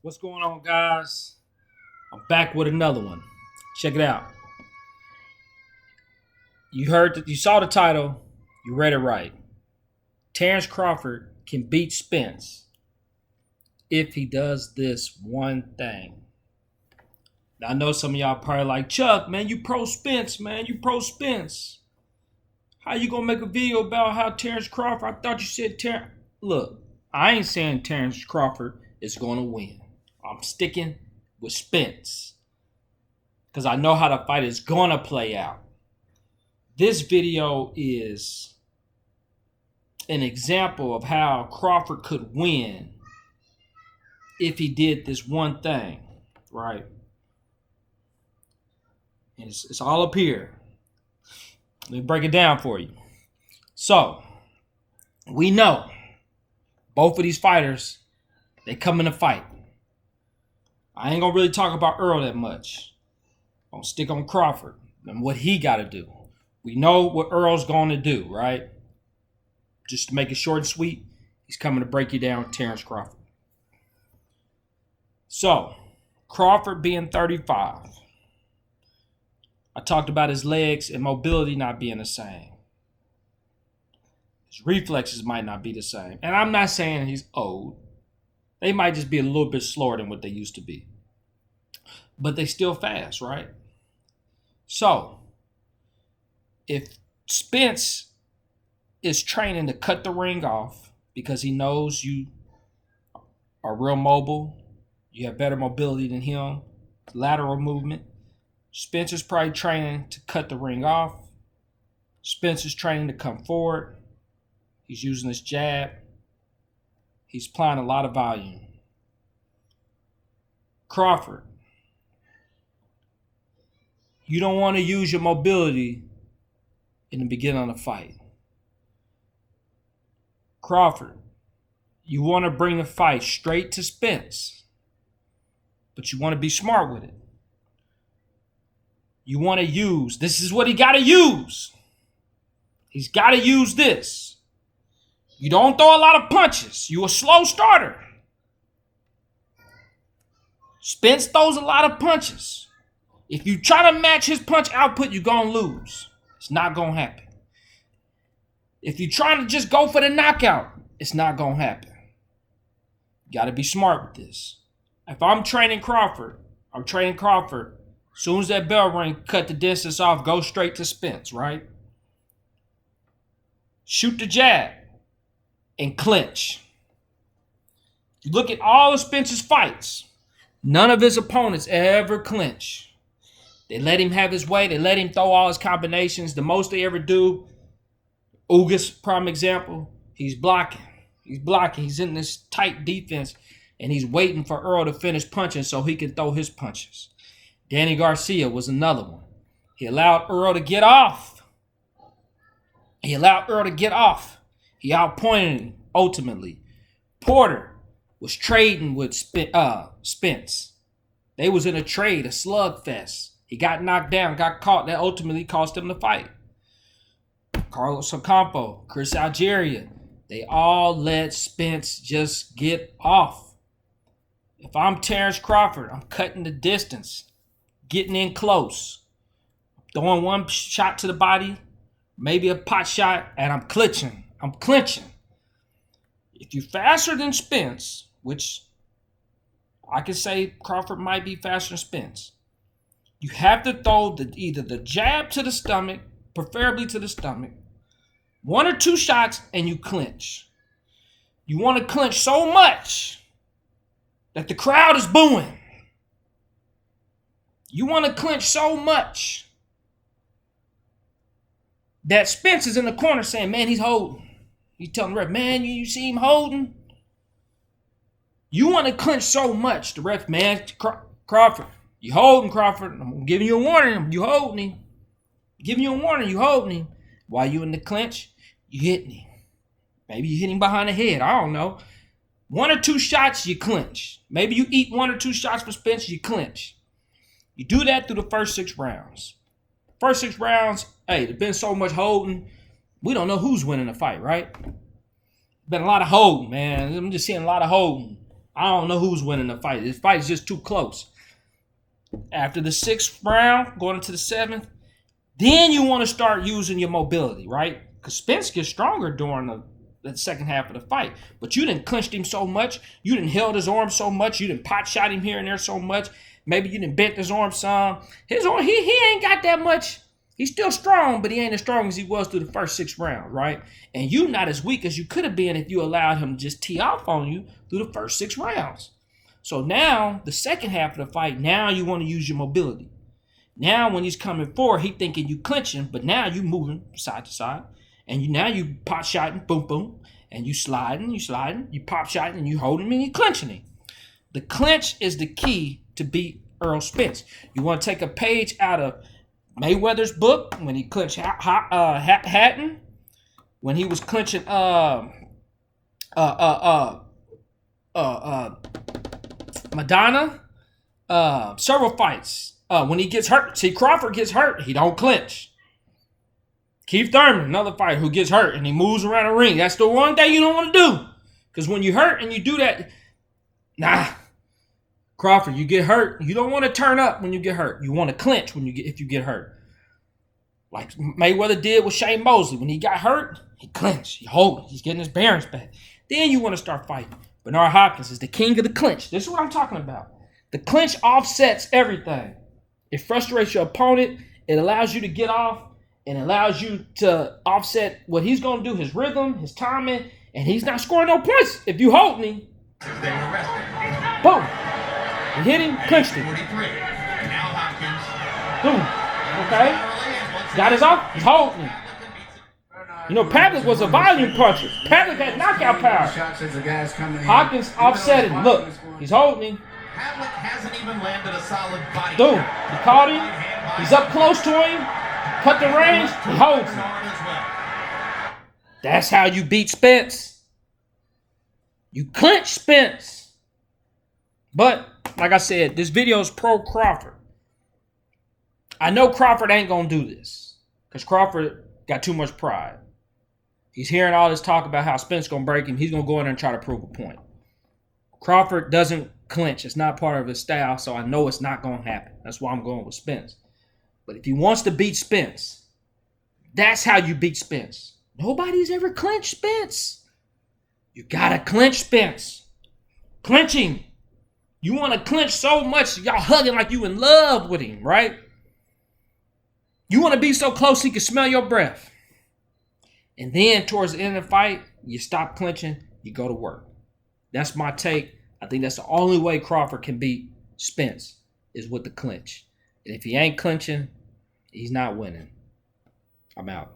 What's going on, guys? I'm back with another one. Check it out. You saw the title, you read it right. Terrence Crawford can beat Spence if he does this one thing. Now, I know some of y'all probably like, Chuck, man, you pro Spence, man. You pro Spence. How you gonna make a video about how Terrence Crawford? I thought you said Terrence. Look, I ain't saying Terrence Crawford is gonna win. I'm sticking with Spence because I know how the fight is gonna play out. This video is an example of how Crawford could win if he did this one thing, right? And it's all up here. Let me break it down for you. So, we know both of these fighters, they come in to fight. I ain't gonna really talk about Errol that much. I'm gonna stick on Crawford and what he gotta do. We know what Errol's gonna do, right? Just to make it short and sweet, he's coming to break you down, Terrence Crawford. So, Crawford being 35. I talked about his legs and mobility not being the same. His reflexes might not be the same. And I'm not saying he's old. They might just be a little bit slower than what they used to be. But they still fast, right? So, if Spence is training to cut the ring off because he knows you are real mobile, you have better mobility than him, lateral movement, Spence is probably training to cut the ring off. Spence is training to come forward. He's using his jab. He's applying a lot of volume. Crawford, you don't want to use your mobility in the beginning of the fight. Crawford, you want to bring the fight straight to Spence, but you want to be smart with it. You want to use, this is what he got to use. He's got to use this. You don't throw a lot of punches. You're a slow starter. Spence throws a lot of punches. If you try to match his punch output, you're going to lose. It's not going to happen. If you're trying to just go for the knockout, it's not going to happen. You got to be smart with this. If I'm training Crawford, as soon as that bell ring, cut the distance off, go straight to Spence, right? Shoot the jab and clinch. You look at all of Spence's fights, none of his opponents ever clinch. They let him have his way. They let him throw all his combinations. The most they ever do, Ugas, prime example, he's blocking. He's in this tight defense, and he's waiting for Errol to finish punching so he can throw his punches. Danny Garcia was another one. He allowed Errol to get off. He outpointed him, ultimately. Porter was trading with Spence. They was in a trade, a slugfest. He got knocked down, got caught. That ultimately cost him the fight. Carlos Ocampo, Chris Algeria, they all let Spence just get off. If I'm Terrence Crawford, I'm cutting the distance, getting in close, throwing one shot to the body, maybe a pot shot, and I'm clinching. If you're faster than Spence, which I could say Crawford might be faster than Spence, you have to throw either the jab to the stomach, preferably to the stomach, one or two shots, and you clinch. You want to clinch so much that the crowd is booing. You want to clinch so much that Spence is in the corner saying, man, he's holding. He's telling the ref, man, you see him holding? You want to clinch so much. The ref, man, Crawford, you holding, Crawford. I'm giving you a warning. You holding him. Giving you a warning. You holding him. While you in the clinch, you hitting him. Maybe you hit him behind the head. I don't know. One or two shots, you clinch. Maybe you eat one or two shots for Spence, you clinch. You do that through the first 6 rounds. First 6 rounds, hey, there's been so much holding. We don't know who's winning the fight, right? Been a lot of holding, man. I'm just seeing a lot of holding. I don't know who's winning the fight. This fight is just too close. After the 6th round, going into the 7th, then you want to start using your mobility, right? Because Spence gets stronger during the second half of the fight. But you didn't clinched him so much. You didn't held his arm so much. You didn't pot shot him here and there so much. Maybe you didn't bent his arm some. His arm, he ain't got that much. He's still strong, but he ain't as strong as he was through the first 6 rounds, right? And you not as weak as you could have been if you allowed him to just tee off on you through the first 6 rounds. So now, the second half of the fight, now you want to use your mobility. Now when he's coming forward, he thinking you clinching, but now you moving side to side. And now you pot shotting, boom, boom. And you sliding, you pop shotting, and you holding him and you clinching him. The clinch is the key to beat Errol Spence. You want to take a page out of Mayweather's book when he clinched Hatton, when he was clinching Madonna, several fights. When he gets hurt, see, Crawford gets hurt, he don't clinch. Keith Thurman, another fighter who gets hurt and he moves around the ring. That's the one thing you don't want to do. Because when you hurt and you do that, Crawford, you get hurt. You don't want to turn up when you get hurt. You want to clinch if you get hurt. Like Mayweather did with Shane Mosley. When he got hurt, he clinched. He hold it. He's getting his bearings back. Then you want to start fighting. Bernard Hopkins is the king of the clinch. This is what I'm talking about. The clinch offsets everything. It frustrates your opponent. It allows you to get off. And allows you to offset what he's going to do, his rhythm, his timing, and he's not scoring no points. If you hold him, boom. You hit him, clinched him. Boom. Okay. Got his off, he's holding him. You know, Pavlik was a volume puncher. Pavlik had knockout power. Hopkins offset him. Look, he's holding him. Pavlik hasn't even landed a solid body. Boom. He caught him. He's up close to him. Cut the range, he holds him. That's how you beat Spence. You clinch Spence. But, like I said, this video is pro Crawford. I know Crawford ain't going to do this. Because Crawford got too much pride. He's hearing all this talk about how Spence going to break him. He's going to go in there and try to prove a point. Crawford doesn't clinch. It's not part of his style, so I know it's not going to happen. That's why I'm going with Spence. But if he wants to beat Spence, that's how you beat Spence. Nobody's ever clinched Spence. You got to clinch Spence. Clinching. You want to clinch so much, y'all hugging like you in love with him, right? You want to be so close he can smell your breath. And then towards the end of the fight, you stop clinching, you go to work. That's my take. I think that's the only way Crawford can beat Spence is with the clinch. And if he ain't clinching, he's not winning. I'm out.